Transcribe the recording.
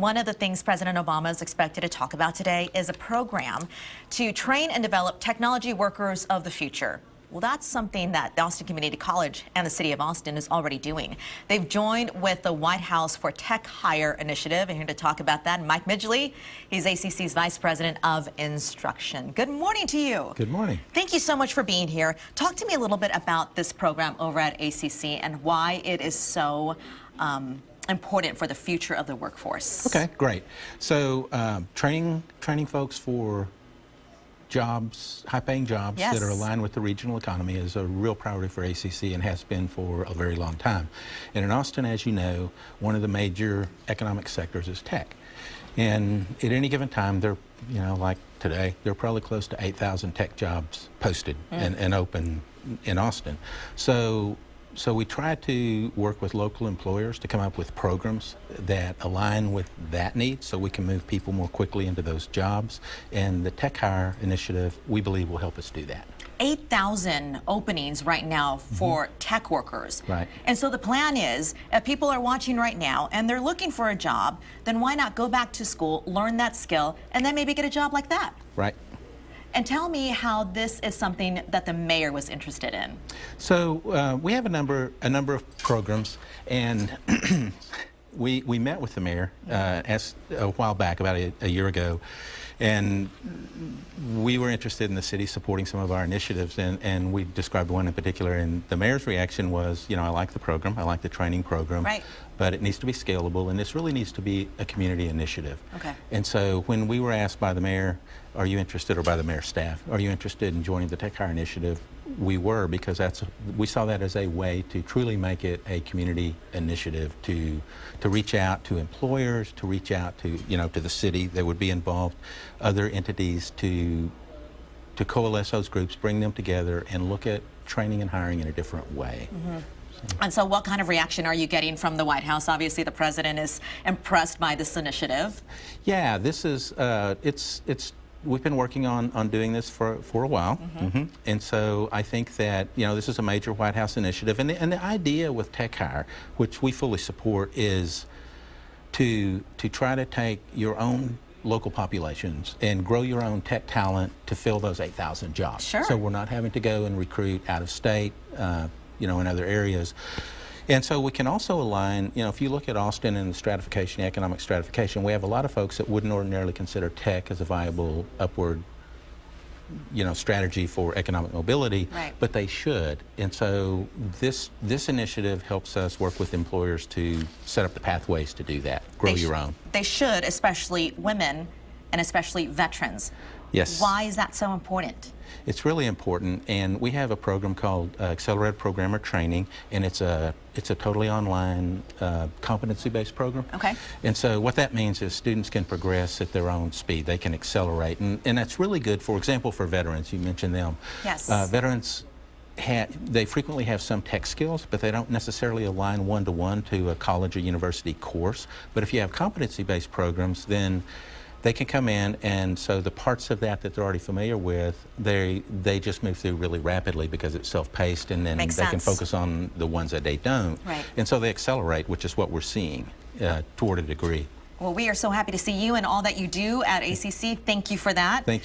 one of the things President Obama is expected to talk about today is a program to train and develop technology workers of the future. Well, that's something that the Austin Community College and the City of Austin is already doing. They've joined with the White House for Tech Hire Initiative. And here to talk about that, Mike Midgley. He's ACC's Vice President of Instruction. Good morning to you. Good morning. Thank you so much for being here. Talk to me a little bit about this program over at ACC and why it is so important for the future of the workforce. Okay, great. So training folks for jobs, high-paying jobs that are aligned with the regional economy is a real priority for ACC and has been for a very long time. And in Austin, as you know, one of the major economic sectors is tech. And at any given time, there, like today, there are probably close to 8,000 tech jobs posted and open in Austin. So we try to work with local employers to come up with programs that align with that need so we can move people more quickly into those jobs. And the Tech Hire Initiative, we believe, will help us do that. 8,000 openings right now for tech workers. Right. And so the plan is, if people are watching right now and they're looking for a job, then why not go back to school, learn that skill, and then maybe get a job like that? Right. And tell me how this is something that the mayor was interested in. So we have a number of programs, and we met with the mayor a while back, about a year ago, and we were interested in the city supporting some of our initiatives, and we described one in particular, and the mayor's reaction was, I like the program, I like the training program, but it needs to be scalable, and this really needs to be a community initiative. Okay. And so when we were asked by the mayor, are you interested, or by the mayor's staff, are you interested in joining the Tech Hire Initiative? We were, because we saw that as a way to truly make it a community initiative, to reach out to employers, to reach out to, to the city that would be involved, other entities, to coalesce those groups, bring them together, and look at training and hiring in a different way. And so what kind of reaction are you getting from the White House? Obviously, the president is impressed by this initiative. Yeah, this is, we've been working on doing this for a while. And so I think that, this is a major White House initiative. And the idea with Tech Hire, which we fully support, is to try to take your own local populations and grow your own tech talent to fill those 8,000 jobs. Sure. So we're not having to go and recruit out of state, in other areas. And so we can also align, if you look at Austin and the stratification, the economic stratification, we have a lot of folks that wouldn't ordinarily consider tech as a viable upward, strategy for economic mobility, but they should. And so this initiative helps us work with employers to set up the pathways to do that, grow your own. They should, especially women and especially veterans. Yes. Why is that so important? It's really important, and we have a program called Accelerated Programmer Training, and it's a totally online competency-based program. Okay. And so what that means is students can progress at their own speed. They can accelerate, and that's really good, for example, for veterans. You mentioned them. Yes. Veterans, they frequently have some tech skills, but they don't necessarily align one-to-one to a college or university course. But if you have competency-based programs, then they can come in, and so the parts of that they're already familiar with, they just move through really rapidly because it's self-paced, and then they can focus on the ones that they don't. Right. And so they accelerate, which is what we're seeing toward a degree. Well, we are so happy to see you and all that you do at ACC. Thank you for that. Thank you.